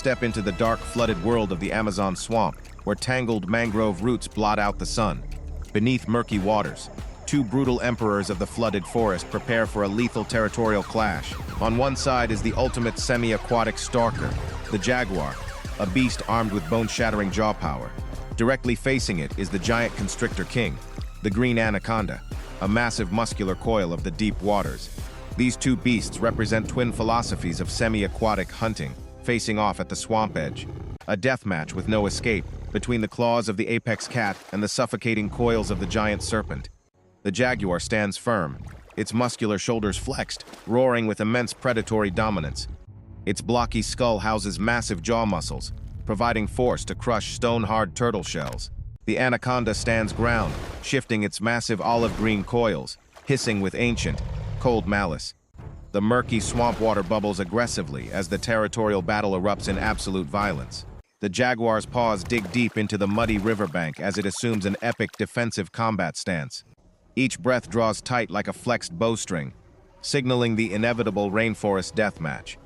step into the dark, flooded world of the Amazon swamp, where tangled mangrove roots blot out the sun. Beneath murky waters, two brutal emperors of the flooded forest prepare for a lethal territorial clash. On one side is the ultimate semi-aquatic stalker, the Jaguar, a beast armed with bone-shattering jaw power. Directly facing it is the giant constrictor king, the green Anaconda, a massive muscular coil of the deep waters. These two beasts represent twin philosophies of semi-aquatic hunting, facing off at the swamp edge. A deathmatch with no escape between the claws of the apex cat and the suffocating coils of the giant serpent. The Jaguar stands firm, its muscular shoulders flexed, roaring with immense predatory dominance. Its blocky skull houses massive jaw muscles, providing force to crush stone-hard turtle shells. The Anaconda stands ground, shifting its massive olive-green coils, hissing with ancient, cold malice. The murky swamp water bubbles aggressively as the territorial battle erupts in absolute violence. The Jaguar's paws dig deep into the muddy riverbank as it assumes an epic defensive combat stance. Each breath draws tight like a flexed bowstring, signaling the inevitable rainforest deathmatch.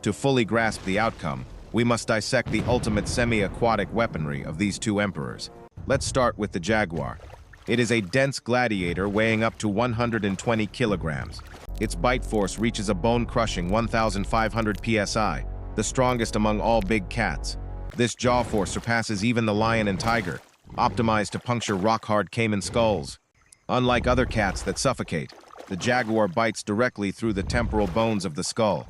To fully grasp the outcome, we must dissect the ultimate semi-aquatic weaponry of these two emperors. Let's start with the Jaguar. It is a dense gladiator weighing up to 120 kilograms. Its bite force reaches a bone-crushing 1,500 psi, the strongest among all big cats. This jaw force surpasses even the lion and tiger, optimized to puncture rock-hard caiman skulls. Unlike other cats that suffocate, the Jaguar bites directly through the temporal bones of the skull.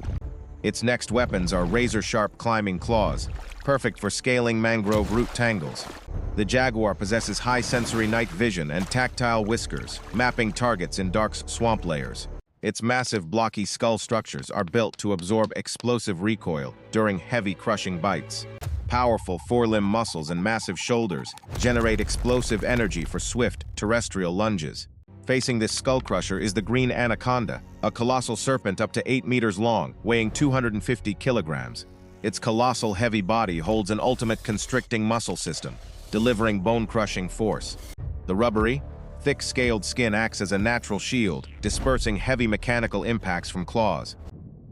Its next weapons are razor-sharp climbing claws, perfect for scaling mangrove root tangles. The Jaguar possesses high sensory night vision and tactile whiskers, mapping targets in dark swamp layers. Its massive blocky skull structures are built to absorb explosive recoil during heavy crushing bites. Powerful forelimb muscles and massive shoulders generate explosive energy for swift terrestrial lunges. Facing this skull crusher is the green Anaconda, a colossal serpent up to 8 meters long, weighing 250 kilograms. Its colossal heavy body holds an ultimate constricting muscle system, delivering bone-crushing force. The rubbery, thick-scaled skin acts as a natural shield, dispersing heavy mechanical impacts from claws.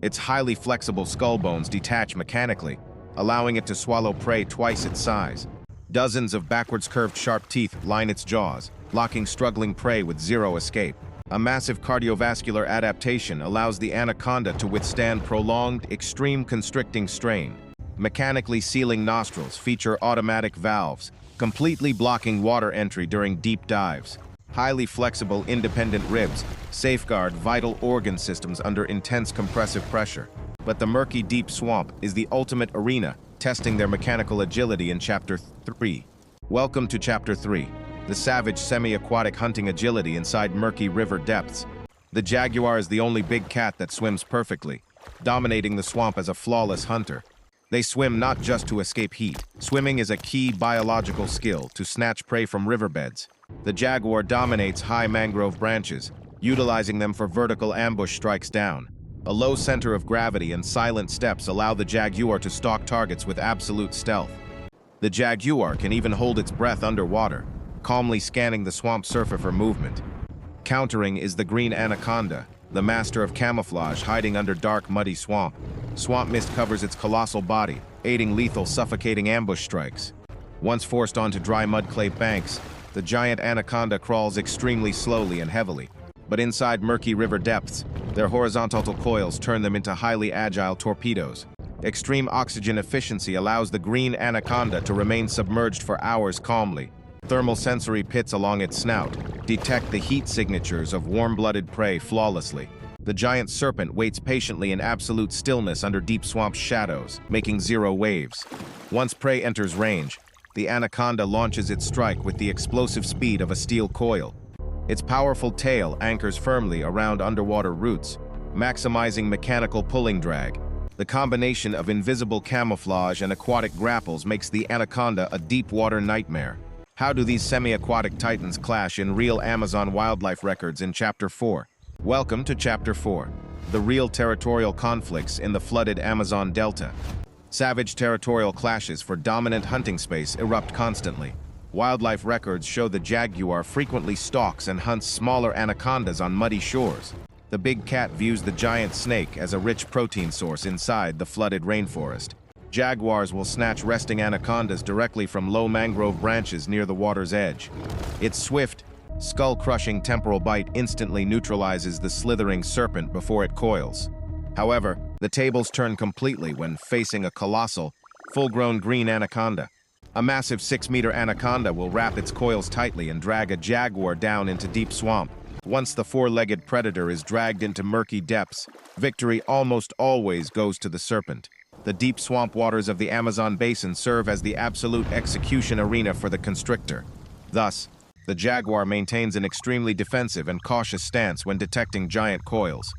Its highly flexible skull bones detach mechanically, allowing it to swallow prey twice its size. Dozens of backwards curved sharp teeth line its jaws, locking struggling prey with zero escape. A massive cardiovascular adaptation allows the Anaconda to withstand prolonged, extreme constricting strain. Mechanically sealing nostrils feature automatic valves, completely blocking water entry during deep dives. Highly flexible, independent ribs safeguard vital organ systems under intense compressive pressure. But the murky, deep swamp is the ultimate arena, testing their mechanical agility in Chapter 3. Welcome to Chapter 3, the savage semi-aquatic hunting agility inside murky river depths. The Jaguar is the only big cat that swims perfectly, dominating the swamp as a flawless hunter. They swim not just to escape heat. Swimming is a key biological skill to snatch prey from riverbeds. The Jaguar dominates high mangrove branches, utilizing them for vertical ambush strikes down. A low center of gravity and silent steps allow the Jaguar to stalk targets with absolute stealth. The Jaguar can even hold its breath underwater, calmly scanning the swamp surface for movement. Countering is the green Anaconda, the master of camouflage hiding under dark, muddy swamp. Swamp mist covers its colossal body, aiding lethal, suffocating ambush strikes. Once forced onto dry mud clay banks, the giant Anaconda crawls extremely slowly and heavily. But inside murky river depths, their horizontal coils turn them into highly agile torpedoes. Extreme oxygen efficiency allows the green Anaconda to remain submerged for hours calmly. Thermal sensory pits along its snout detect the heat signatures of warm-blooded prey flawlessly. The giant serpent waits patiently in absolute stillness under deep swamp shadows, making zero waves. Once prey enters range, the Anaconda launches its strike with the explosive speed of a steel coil. Its powerful tail anchors firmly around underwater roots, maximizing mechanical pulling drag. The combination of invisible camouflage and aquatic grapples makes the Anaconda a deep-water nightmare. How do these semi-aquatic titans clash in real Amazon wildlife records in Chapter 4? Welcome to Chapter 4, the real territorial conflicts in the flooded Amazon Delta. Savage territorial clashes for dominant hunting space erupt constantly. Wildlife records show the Jaguar frequently stalks and hunts smaller anacondas on muddy shores. The big cat views the giant snake as a rich protein source inside the flooded rainforest. Jaguars will snatch resting anacondas directly from low mangrove branches near the water's edge. Its swift, skull-crushing temporal bite instantly neutralizes the slithering serpent before it coils. However, the tables turn completely when facing a colossal, full-grown green anaconda. A massive 6-meter anaconda will wrap its coils tightly and drag a jaguar down into deep swamp. Once the four-legged predator is dragged into murky depths, victory almost always goes to the serpent. The deep swamp waters of the Amazon basin serve as the absolute execution arena for the constrictor. Thus, the jaguar maintains an extremely defensive and cautious stance when detecting giant coils.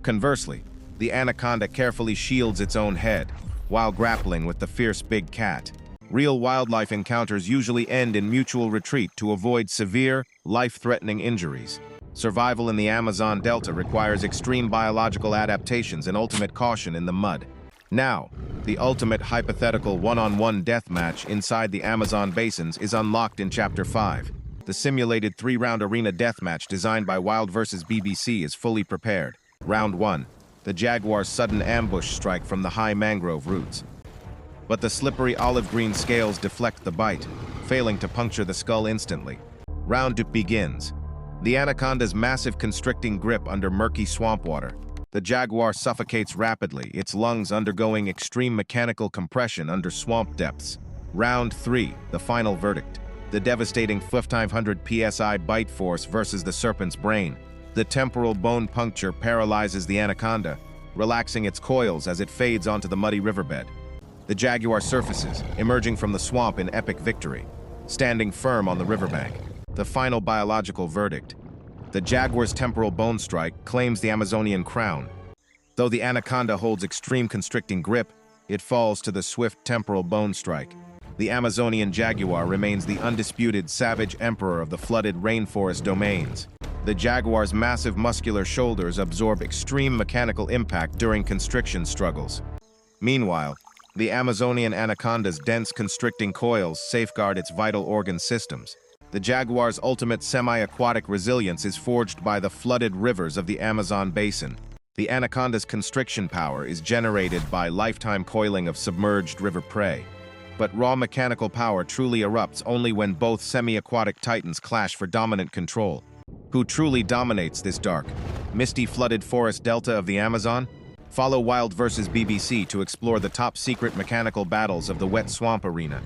Conversely, the anaconda carefully shields its own head while grappling with the fierce big cat. Real wildlife encounters usually end in mutual retreat to avoid severe, life-threatening injuries. Survival in the Amazon Delta requires extreme biological adaptations and ultimate caution in the mud. Now, the ultimate hypothetical one-on-one deathmatch inside the Amazon basins is unlocked in Chapter 5. The simulated 3-round arena deathmatch designed by WildVersus BBC is fully prepared. Round 1. The jaguar's sudden ambush strike from the high mangrove roots. But the slippery olive-green scales deflect the bite, failing to puncture the skull instantly. Round 2 begins. The anaconda's massive constricting grip under murky swamp water. The jaguar suffocates rapidly, its lungs undergoing extreme mechanical compression under swamp depths. Round 3, the final verdict. The devastating 500 psi bite force versus the serpent's brain. The temporal bone puncture paralyzes the anaconda, relaxing its coils as it fades onto the muddy riverbed. The jaguar surfaces, emerging from the swamp in epic victory, standing firm on the riverbank. The final biological verdict. The jaguar's temporal bone strike claims the Amazonian crown. Though the anaconda holds extreme constricting grip, it falls to the swift temporal bone strike. The Amazonian jaguar remains the undisputed savage emperor of the flooded rainforest domains. The jaguar's massive muscular shoulders absorb extreme mechanical impact during constriction struggles. Meanwhile, the Amazonian anaconda's dense constricting coils safeguard its vital organ systems. The jaguar's ultimate semi-aquatic resilience is forged by the flooded rivers of the Amazon basin. The anaconda's constriction power is generated by lifetime coiling of submerged river prey. But raw mechanical power truly erupts only when both semi-aquatic titans clash for dominant control. Who truly dominates this dark, misty flooded forest delta of the Amazon? Follow WildVersus BBC to explore the top-secret mechanical battles of the wet swamp arena.